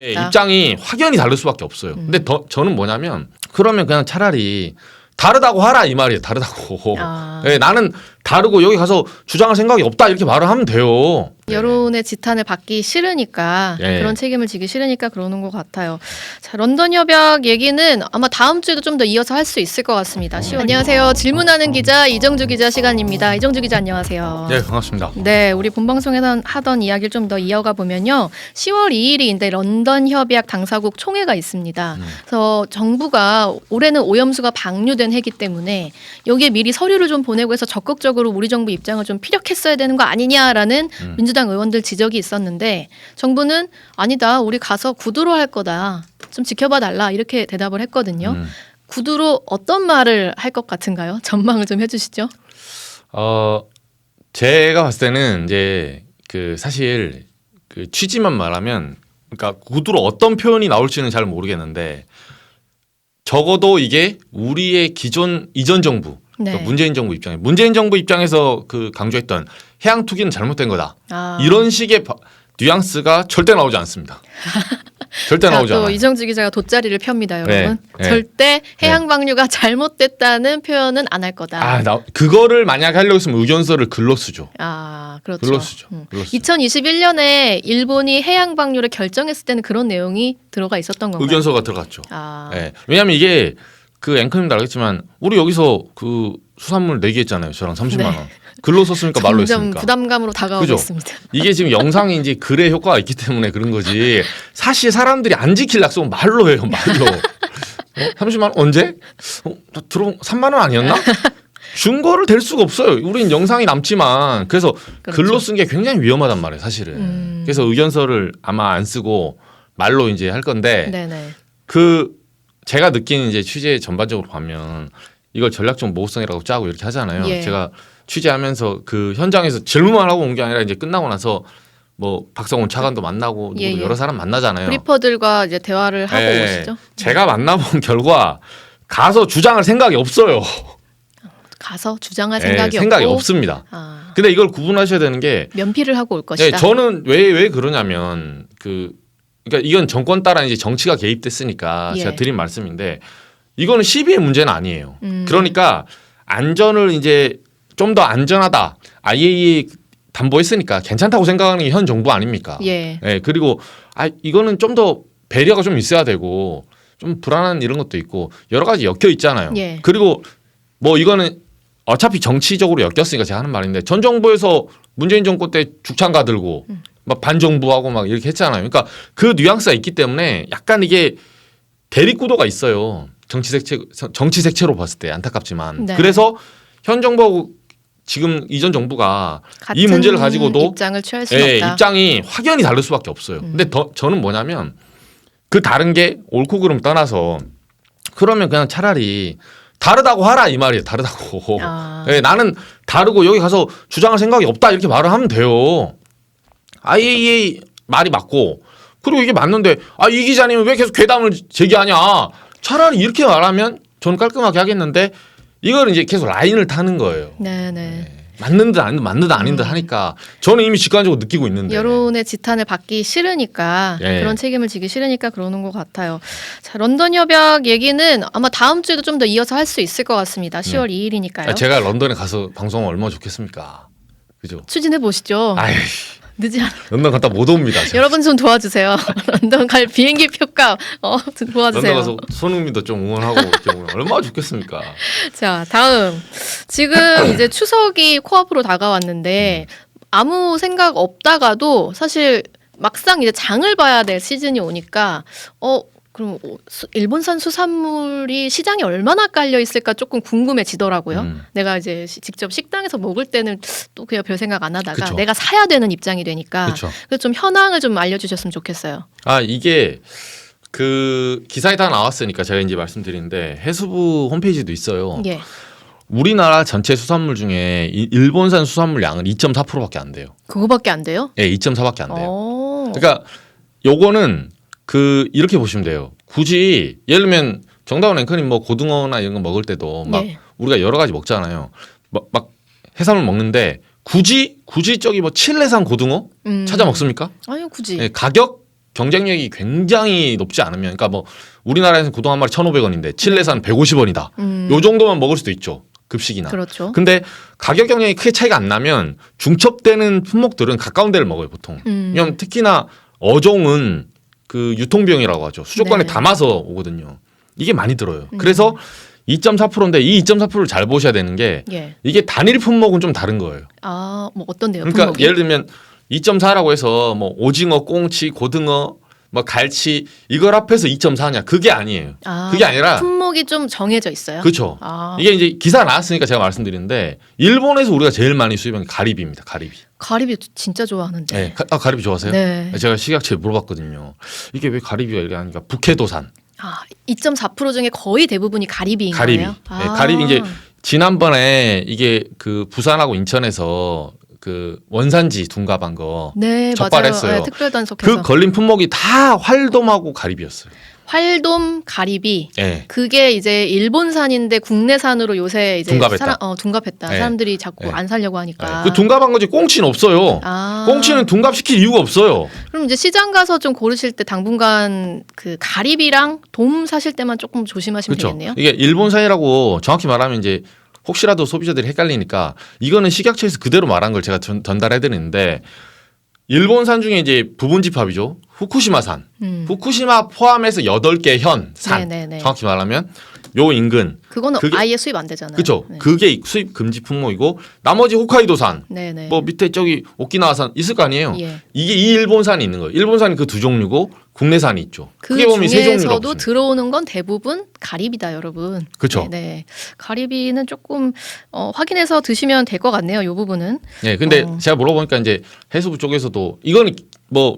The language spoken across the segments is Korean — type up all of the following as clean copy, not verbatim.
예, 입장이 확연히 다를 수밖에 없어요. 근데 저는 뭐냐면 그러면 그냥 차라리 다르다고 하라 이 말이에요. 다르다고. 예, 나는 다르고 여기 가서 주장할 생각이 없다 이렇게 말을 하면 돼요. 여론의 지탄을 받기 싫으니까 예. 그런 책임을 지기 싫으니까 그러는 것 같아요. 자, 런던 협약 얘기는 아마 다음 주에도 좀 더 이어서 할 수 있을 것 같습니다. 안녕하세요. 질문하는 기자 이정주 기자 시간입니다. 이정주 기자 안녕하세요. 네, 반갑습니다. 네, 우리 본방송에서 하던 이야기를 좀 더 이어가 보면요. 10월 2일인데 런던 협약 당사국 총회가 있습니다. 그래서 정부가 올해는 오염수가 방류된 해기 때문에 여기에 미리 서류를 좀 보내고 해서 적극적으로 우리 정부 입장을 좀 피력했어야 되는 거 아니냐라는 민주당 의원들 지적이 있었는데 정부는 아니다. 우리 가서 구두로 할 거다. 좀 지켜봐 달라. 이렇게 대답을 했거든요. 구두로 어떤 말을 할 것 같은가요? 전망을 좀 해주시죠. 제가 봤을 때는 이제 그 사실 그 취지만 말하면 그러니까 구두로 어떤 표현이 나올지는 잘 모르겠는데 적어도 이게 우리의 기존 이전 정부 네. 그러니까 문재인 정부 입장에서 그 강조했던 해양 투기는 잘못된 거다. 이런 식의 뉘앙스가 절대 나오지 않습니다. 절대 나오지 않아요. 또 이정주 기자가 돗자리를 펴니다, 여러분. 네. 절대 해양 방류가 잘못됐다는 표현은 안 할 거다. 그거를 만약에 하려고 했으면 의견서를 글로 쓰죠. 그렇죠. 글로 쓰죠. 2021년에 일본이 해양 방류를 결정했을 때는 그런 내용이 들어가 있었던 건가요? 의견서가 들어갔죠. 네. 왜냐하면 이게 그 앵커님도 알겠지만 우리 여기서 그 수산물 내기 했잖아요. 저랑 30만 원. 글로 썼으니까 말로 점점 했으니까. 부담감으로 다가오고 그죠? 있습니다. 이게 지금 영상이 이제 글의 효과가 있기 때문에 그런 거지. 사실 사람들이 안 지킬 약속은 말로 해요. 말로. 30만 원 언제? 나 들어온 3만 원 아니었나? 증거를 댈 수가 없어요. 우린 영상이 남지만 그래서 그렇죠. 글로 쓴 게 굉장히 위험하단 말이에요. 사실은. 그래서 의견서를 아마 안 쓰고 말로 이제 할 건데 네네. 그 제가 느끼는 이제 취재 전반적으로 보면 이걸 전략적 모호성이라고 짜고 이렇게 하잖아요. 예. 제가 취재하면서 그 현장에서 질문만 하고 온 게 아니라 이제 끝나고 나서 뭐 박성훈 차관도 만나고 예. 여러 사람 만나잖아요. 브리퍼들과 이제 대화를 하고 예. 오시죠. 제가 만나본 결과 가서 주장할 생각이 없어요. 가서 주장할 예, 생각이 생각이 없고 없습니다. 근데 이걸 구분하셔야 되는 게 면피를 하고 올 것이다. 저는 왜 그러냐면 그러니까 이건 정권 따라 이제 정치가 개입됐으니까 예. 제가 드린 말씀인데 이거는 시비의 문제는 아니에요. 그러니까 안전을 이제 좀 더 안전하다. IAEA 담보했으니까 괜찮다고 생각하는 게 현 정부 아닙니까? 예. 그리고 이거는 좀 더 배려가 좀 있어야 되고 좀 불안한 이런 것도 있고 여러 가지 엮여 있잖아요. 예. 그리고 뭐 이거는 어차피 정치적으로 엮였으니까 제가 하는 말인데 전 정부에서 문재인 정권 때 죽창가 들고 막 반정부하고 막 이렇게 했잖아요. 그러니까 그 뉘앙스가 있기 때문에 약간 이게 대립구도가 있어요. 정치 색채로 봤을 때 안타깝지만. 네. 그래서 현 정부하고 지금 이전 정부가 이 같은 문제를 가지고도 입장을 취할 수는 없다. 입장이 확연히 다를 수밖에 없어요. 근데 저는 뭐냐면 그 다른 게 옳고 그름 떠나서 그러면 그냥 차라리 다르다고 하라 이 말이에요. 다르다고. 나는 다르고 여기 가서 주장할 생각이 없다 이렇게 말을 하면 돼요. IAEA 말이 맞고 그리고 이게 맞는데 이 기자님은 왜 계속 괴담을 제기하냐. 차라리 이렇게 말하면 저는 깔끔하게 하겠는데 이걸 이제 계속 라인을 타는 거예요. 네네. 맞는 듯 아닌 듯 하니까 저는 이미 직관적으로 느끼고 있는데 여론의 지탄을 받기 싫으니까 예. 그런 책임을 지기 싫으니까 그러는 것 같아요. 자, 런던 협약 얘기는 아마 다음 주에도 좀 더 이어서 할 수 있을 것 같습니다. 10월 2일이니까요. 제가 런던에 가서 방송하면 얼마나 좋겠습니까? 그죠? 추진해 보시죠. 늦지 않아. 런던 갔다 못 옵니다. 제가. 여러분 좀 도와주세요. 런던 갈 비행기 표값 좀 도와주세요. 런던 가서 손흥민도 좀 응원하고 얼마나 좋겠습니까? 자, 다음. 지금 이제 추석이 코앞으로 다가왔는데 아무 생각 없다가도 사실 막상 이제 장을 봐야 될 시즌이 오니까 그럼 일본산 수산물이 시장에 얼마나 깔려 있을까 조금 궁금해지더라고요. 내가 이제 직접 식당에서 먹을 때는 또 그냥 별 생각 안 하다가 그쵸. 내가 사야 되는 입장이 되니까 그쵸. 그래서 좀 현황을 좀 알려주셨으면 좋겠어요. 이게 그 기사에 다 나왔으니까 제가 이제 말씀드리는데 해수부 홈페이지도 있어요. 예. 우리나라 전체 수산물 중에 일본산 수산물 양은 2.4%밖에 안 돼요. 그거밖에 안 돼요? 네, 2.4밖에 안 돼요. 오. 그러니까 요거는 이렇게 보시면 돼요. 굳이 예를 들면 정다운 앵커님 뭐 고등어나 이런 거 먹을 때도 막 예. 우리가 여러 가지 먹잖아요. 막 해산물 먹는데 굳이 저기 뭐 칠레산 고등어 찾아 먹습니까? 아니요, 굳이. 가격 경쟁력이 굉장히 높지 않으면, 그러니까 뭐 우리나라에서는 고등 한 마리 1,500원인데 칠레산 150원이다. 요 정도만 먹을 수도 있죠. 급식이나. 그렇죠. 근데 가격 경쟁이 크게 차이가 안 나면 중첩되는 품목들은 가까운 데를 먹어요, 보통. 왜냐면 특히나 어종은 그 유통비용이라고 하죠. 수족관에 네. 담아서 오거든요. 이게 많이 들어요. 그래서 2.4%인데 이 2.4%를 잘 보셔야 되는 게 예. 이게 단일 품목은 좀 다른 거예요. 아, 뭐 어떤데요? 그러니까 품목이? 예를 들면 2.4라고 해서 뭐 오징어, 꽁치, 고등어, 뭐 갈치 이걸 합해서 2.4냐? 그게 아니에요. 아, 그게 아니라 품목이 좀 정해져 있어요. 그렇죠. 아, 이게 이제 기사 나왔으니까 제가 말씀드리는데 일본에서 우리가 제일 많이 수입한 게 가리비입니다. 가리비. 가리비 진짜 좋아하는데. 네. 가리비 좋아하세요? 네. 제가 식약처에 물어봤거든요. 이게 왜 가리비가 이래 하니까 북해도산 아, 2.4% 중에 거의 대부분이 가리비인 가리비. 거예요. 네, 가리비 이제 지난번에 이게 그 부산하고 인천에서 그 원산지 둔갑한 거 네, 적발했어요. 맞아요. 네, 특별 단속해서 그 걸린 품목이 다 활돔하고 가리비였어요. 활돔 가리비. 네. 그게 이제 일본산인데 국내산으로 요새 이제 둔갑했다. 둔갑했다. 네. 사람들이 자꾸 네. 안 살려고 하니까. 그 둔갑한 거지 꽁치는 없어요. 아. 꽁치는 둔갑시킬 이유가 없어요. 그럼 이제 시장 가서 좀 고르실 때 당분간 그 가리비랑 돔 사실 때만 조금 조심하시면 그렇죠. 되겠네요. 이게 일본산이라고 정확히 말하면 이제 혹시라도 소비자들이 헷갈리니까 이거는 식약처에서 그대로 말한 걸 제가 전달해 드리는데 일본산 중에 이제 부분 집합이죠. 후쿠시마산. 후쿠시마 포함해서 8개 현,산. 네네네. 정확히 말하면 요 인근. 그거는 그게- 아예 수입 안 되잖아요. 그렇죠. 네. 그게 수입 금지 품목이고 나머지 홋카이도산. 네네. 뭐 밑에 저기 오키나와산 있을 거 아니에요. 예. 이게 이 일본산이 있는 거예요. 일본산이 그 두 종류고 국내산이 있죠. 그 크게 보면 세 종류라고 중에서도 보시면. 들어오는 건 대부분 가리비다, 여러분. 그쵸. 네. 가리비는 조금 확인해서 드시면 될 것 같네요. 이 부분은. 네, 근데 어. 제가 물어보니까 이제 해수부 쪽에서도 이거는 뭐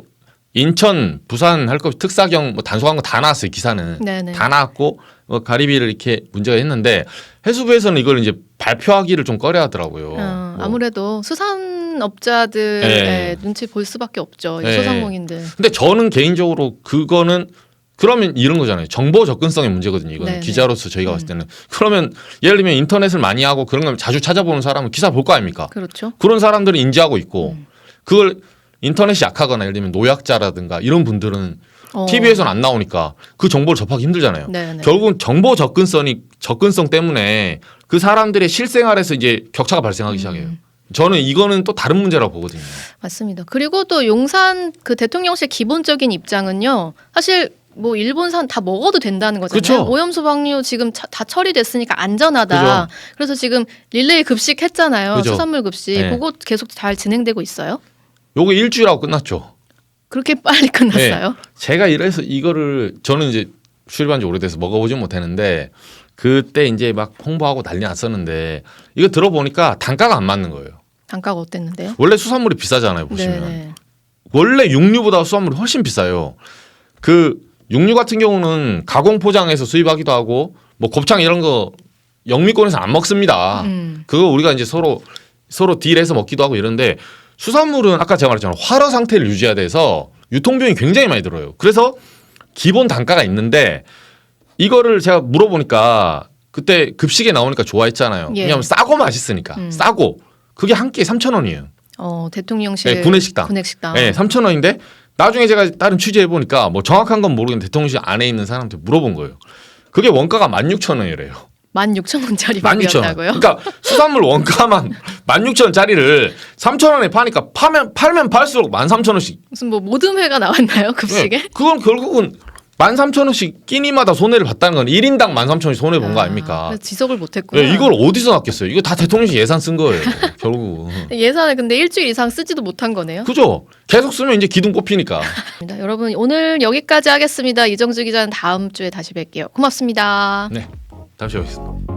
인천, 부산 할 거 특사경 뭐 단속한 거 다 나왔어요. 기사는 네네. 다 나왔고 뭐 가리비를 이렇게 문제가 했는데 해수부에서는 이걸 이제 발표하기를 좀 꺼려하더라고요. 뭐. 아무래도 수산업자들의 네. 눈치 볼 수밖에 없죠. 이 네. 소상공인들. 근데 저는 개인적으로 그거는 그러면 이런 거잖아요. 정보 접근성의 문제거든요. 이거는 네네. 기자로서 저희가 봤을 때는 그러면 예를 들면 인터넷을 많이 하고 그런 걸 자주 찾아보는 사람은 기사 볼 거 아닙니까? 그렇죠. 그런 사람들은 인지하고 있고 그걸 인터넷이 약하거나 예를 들면 노약자라든가 이런 분들은 TV에서는 안 나오니까 그 정보를 접하기 힘들잖아요. 네네. 결국은 정보 접근성 때문에 그 사람들의 실생활에서 이제 격차가 발생하기 시작해요. 저는 이거는 또 다른 문제라고 보거든요. 맞습니다. 그리고 또 용산 그 대통령실 기본적인 입장은요. 사실 뭐 일본산 다 먹어도 된다는 거잖아요. 그쵸. 오염수 방류 지금 다 처리됐으니까 안전하다. 그죠. 그래서 지금 릴레이 급식 했잖아요. 그죠. 수산물 급식. 네. 그거 계속 잘 진행되고 있어요. 요게 일주일하고 끝났죠. 그렇게 빨리 끝났어요? 제가 이래서 이거를 저는 이제 출입한 지 오래돼서 먹어보진 못했는데 그때 이제 막 홍보하고 난리 났었는데 이거 들어보니까 단가가 안 맞는 거예요. 단가가 어땠는데요? 원래 수산물이 비싸잖아요. 보시면. 네네. 원래 육류보다 수산물이 훨씬 비싸요. 그 육류 같은 경우는 가공 포장해서 수입하기도 하고 뭐 곱창 이런 거 영미권에서 안 먹습니다. 그거 우리가 이제 서로 딜해서 먹기도 하고 이런데 수산물은 아까 제가 말했잖아요. 활어 상태를 유지해야 돼서 유통비용이 굉장히 많이 들어요. 그래서 기본 단가가 있는데 이거를 제가 물어보니까 그때 급식에 나오니까 좋아했잖아요. 예. 왜냐하면 싸고 맛있으니까. 싸고 그게 한 끼에 3,000원이에요. 대통령실 네, 구내식당. 구내식당. 네, 3,000원인데 나중에 제가 다른 취재해 보니까 뭐 정확한 건 모르겠는데 대통령실 안에 있는 사람한테 물어본 거예요. 그게 원가가 16,000원이래요. 16,000원짜리 16,000원. 밥이었다고요? 그러니까 수산물 원가만 16,000원짜리를 3,000원에 파니까 팔면 팔수록 13,000원씩. 무슨 뭐 모듬회가 나왔나요? 급식에? 그건 결국은 13,000원씩 끼니마다 손해를 봤다는 건 1인당 13,000원씩 손해 본 거 아닙니까? 그래서 지속을 못했구나. 네, 이걸 어디서 놨겠어요? 이거 다 대통령실 예산 쓴 거예요. 결국. 예산을 근데 일주일 이상 쓰지도 못한 거네요. 그죠? 계속 쓰면 이제 기둥 꼽히니까. 여러분 오늘 여기까지 하겠습니다. 이정주 기자는 다음 주에 다시 뵐게요. 고맙습니다. 네. 다음 시간에 뵙겠습니다.